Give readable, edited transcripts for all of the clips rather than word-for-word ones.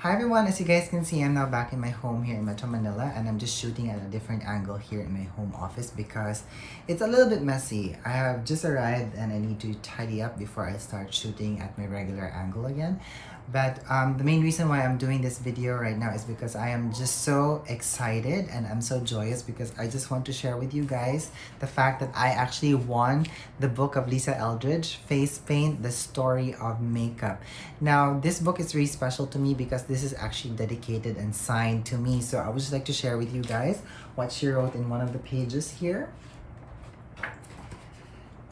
Hi everyone, as you guys can see, I'm now back in my home here in Metro Manila and I'm just shooting at a different angle here in my home office because it's a little bit messy. I have just arrived and I need to tidy up before I start shooting at my regular angle again. But the main reason why I'm doing this video right now is because I am just so excited and I'm so joyous because I just want to share with you guys the fact that I actually won the book of Lisa Eldridge, Face Paint, The Story of Makeup. Now, this book is really special to me because this is actually dedicated and signed to me. So I would just like to share with you guys what she wrote in one of the pages here.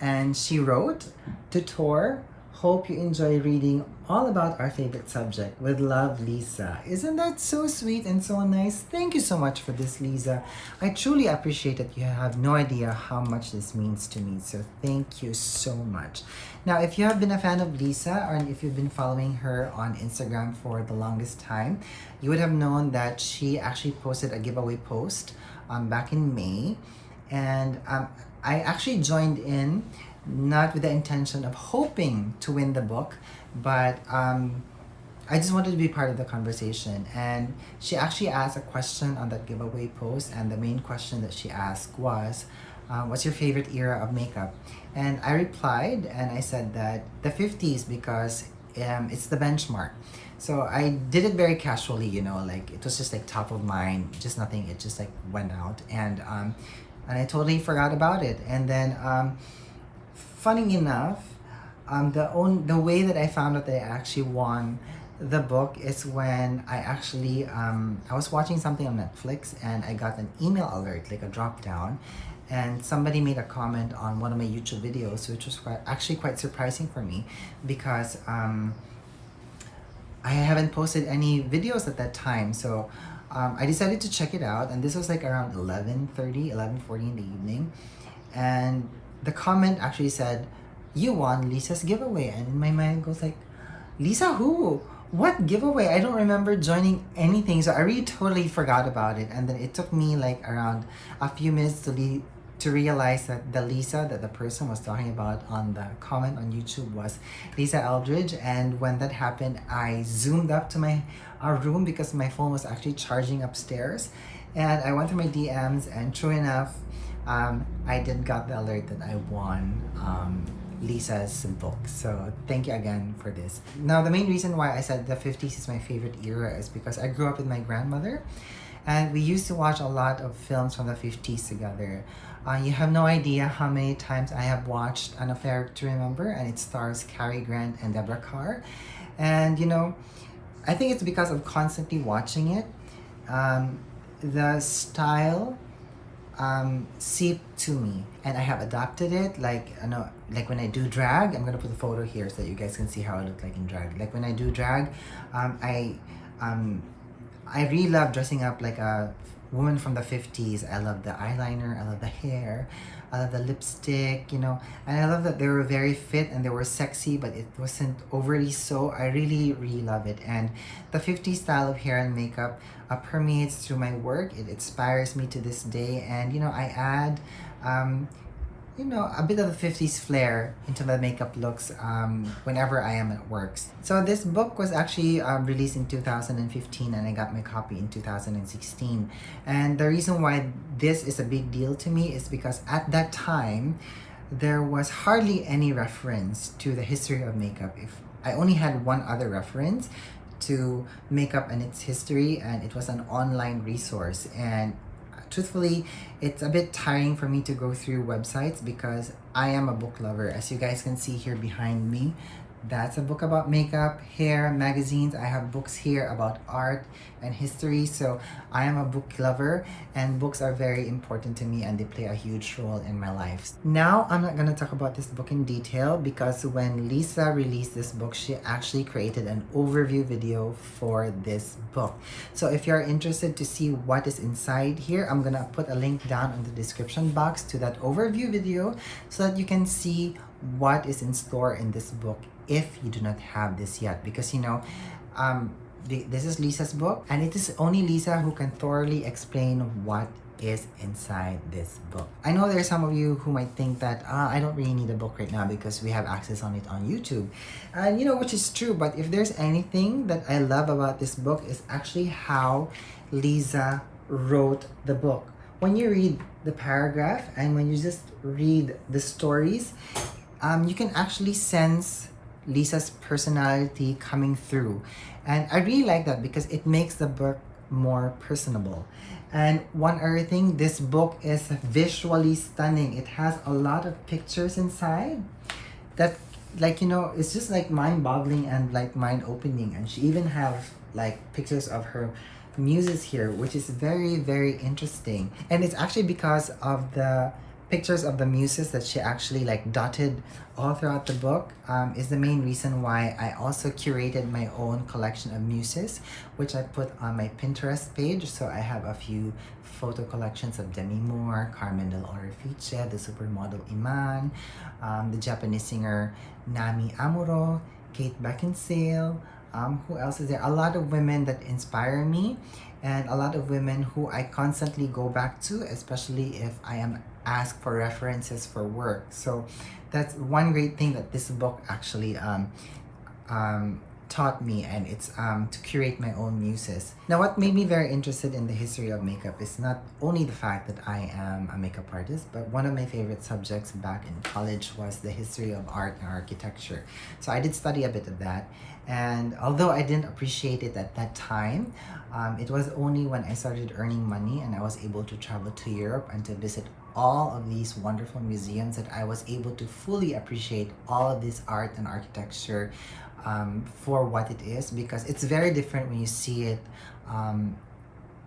And she wrote, "To Torre, hope you enjoy reading all about our favorite subject. With love, Lisa." Isn't that so sweet and so nice? Thank you so much for this, Lisa. I truly appreciate it. You have no idea how much this means to me. So thank you so much. Now, if you have been a fan of Lisa or if you've been following her on Instagram for the longest time, you would have known that she actually posted a giveaway post back in May. And I actually joined in, not with the intention of hoping to win the book, but I just wanted to be part of the conversation. And she actually asked a question on that giveaway post, and the main question that she asked was, what's your favorite era of makeup? And I replied and I said that the 50s because it's the benchmark. So I did it very casually, you know, like it was just like top of mind, just nothing, it just like went out. And I totally forgot about it. And then funny enough, the way that I found out that I actually won the book is when I actually I was watching something on Netflix and I got an email alert, like a drop down, and somebody made a comment on one of my YouTube videos, which was actually quite surprising for me because I haven't posted any videos at that time. So I decided to check it out, and this was like around 11:40 in the evening, and the comment actually said, "You won Lisa's giveaway." And in my mind it goes like, Lisa who? What giveaway? I don't remember joining anything. So I really totally forgot about it. And then it took me like around a few minutes to realize that the Lisa that the person was talking about on the comment on YouTube was Lisa Eldridge. And when that happened, I zoomed up to my room because my phone was actually charging upstairs. And I went through my DMs, and true enough, I did got the alert that I won Lisa's book. So thank you again for this. Now, the main reason why I said the 50s is my favorite era is because I grew up with my grandmother, and we used to watch a lot of films from the 50s together. You have no idea how many times I have watched An Affair to Remember, and it stars Cary Grant and Deborah Kerr. And you know, I think it's because of constantly watching it. The style seeped to me, and I have adopted it. Like, I know, like when I do drag, I'm gonna put the photo here so that you guys can see how I look like in drag. Like when I do drag, I really love dressing up like a woman from the 50s. I love the eyeliner, I love the hair, I love the lipstick, you know, and I love that they were very fit and they were sexy, but it wasn't overly so. I really love it. And the 50s style of hair and makeup permeates through my work. It inspires me to this day. And you know, I add you know, a bit of the 50s flair into my makeup looks whenever I am at work. So this book was actually released in 2015, and I got my copy in 2016. And the reason why this is a big deal to me is because at that time, there was hardly any reference to the history of makeup. If I only had one other reference to makeup and its history, and it was an online resource. And truthfully, it's a bit tiring for me to go through websites because I am a book lover. As you guys can see here behind me, that's a book about makeup, hair, magazines. I have books here about art and history. So I am a book lover, and books are very important to me, and they play a huge role in my life. Now, I'm not going to talk about this book in detail because when Lisa released this book, she actually created an overview video for this book. So if you're interested to see what is inside here, I'm going to put a link down in the description box to that overview video so that you can see what is in store in this book if you do not have this yet. Because you know, this is Lisa's book, and it is only Lisa who can thoroughly explain what is inside this book. I know there are some of you who might think that I don't really need a book right now because we have access on it on YouTube, and which is true. But if there's anything that I love about this book, is actually how Lisa wrote the book. When you read the paragraph and when you just read the stories, you can actually sense Lisa's personality coming through, and I really like that because it makes the book more personable. And one other thing, this book is visually stunning. It has a lot of pictures inside that, it's just like mind-boggling and like mind-opening. And she even have like pictures of her muses here, which is very, very interesting. And it's actually because of the pictures of the muses that she actually like dotted all throughout the book, is the main reason why I also curated my own collection of muses, which I put on my Pinterest page. So I have a few photo collections of Demi Moore, Carmen del Orefice, the supermodel Iman, the Japanese singer Nami Amuro, Kate Beckinsale. Who else is there? A lot of women that inspire me, and a lot of women who I constantly go back to, especially if I am asked for references for work. So that's one great thing that this book actually taught me, and it's to curate my own muses. Now, what made me very interested in the history of makeup is not only the fact that I am a makeup artist, but one of my favorite subjects back in college was the history of art and architecture. So I did study a bit of that, and although I didn't appreciate it at that time, it was only when I started earning money and I was able to travel to Europe and to visit all of these wonderful museums that I was able to fully appreciate all of this art and architecture for what it is, because it's very different when you see it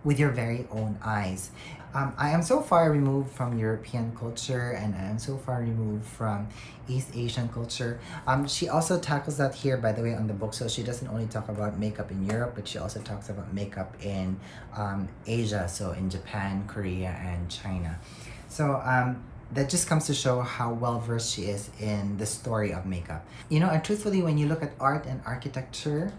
with your very own eyes. I am so far removed from European culture, and I am so far removed from East Asian culture. She also tackles that here, by the way, on the book. So she doesn't only talk about makeup in Europe, but she also talks about makeup in Asia, so in Japan, Korea, and China. So that just comes to show how well versed she is in the story of makeup. And truthfully, when you look at art and architecture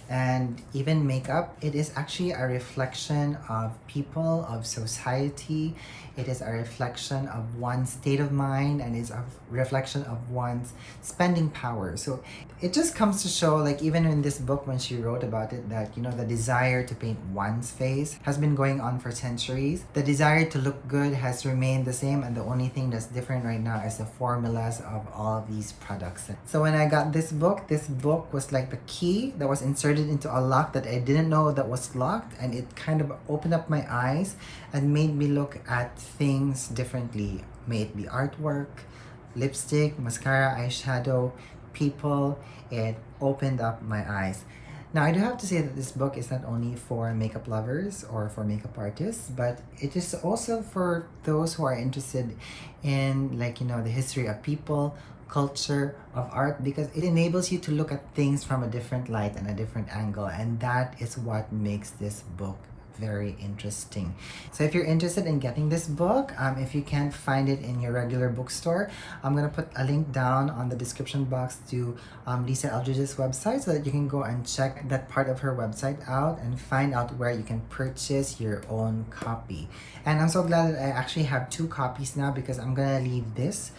and even makeup, it is actually a reflection of people, of society. It is a reflection of one's state of mind, and it's a reflection of one's spending power. So it just comes to show, like even in this book when she wrote about it, that the desire to paint one's face has been going on for centuries. The desire to look good has remained the same, and the only thing that's different right now is the formulas of all of these products. So when I got this book was like the key that was inserted into a lock that I didn't know that was locked, and it kind of opened up my eyes and made me look at things differently. May it be artwork, lipstick, mascara, eyeshadow, people. It opened up my eyes. Now, I do have to say that this book is not only for makeup lovers or for makeup artists, but it is also for those who are interested in the history of people, culture, of art, because it enables you to look at things from a different light and a different angle, and that is what makes this book very interesting. So if you're interested in getting this book, if you can't find it in your regular bookstore, I'm gonna put a link down on the description box to Lisa Eldridge's website, so that you can go and check that part of her website out and find out where you can purchase your own copy. And I'm so glad that I actually have 2 copies now, because I'm gonna leave this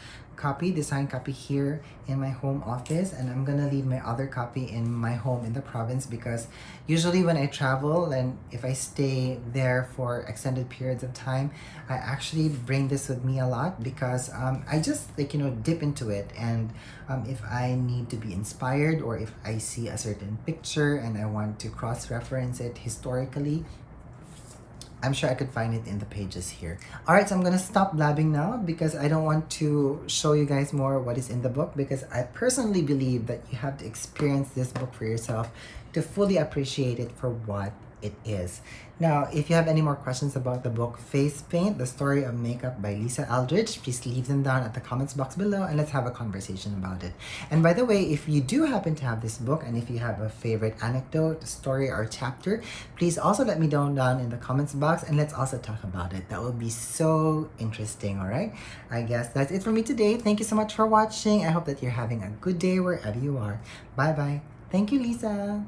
signed copy here in my home office, and I'm gonna leave my other copy in my home in the province, because usually when I travel and if I stay there for extended periods of time, I actually bring this with me a lot, because I just dip into it, and if I need to be inspired, or if I see a certain picture and I want to cross-reference it historically, I'm sure I could find it in the pages here. Alright, so I'm gonna stop blabbing now, because I don't want to show you guys more what is in the book, because I personally believe that you have to experience this book for yourself to fully appreciate it for what it is. Now, if you have any more questions about the book Face Paint, The Story of Makeup by Lisa Eldridge, please leave them down at the comments box below, and let's have a conversation about it. And by the way, if you do happen to have this book, and if you have a favorite anecdote, story, or chapter, please also let me know down in the comments box, and let's also talk about it. That would be so interesting. Alright, I guess that's it for me today. Thank you so much for watching. I hope that you're having a good day wherever you are. Bye bye. Thank you, Lisa.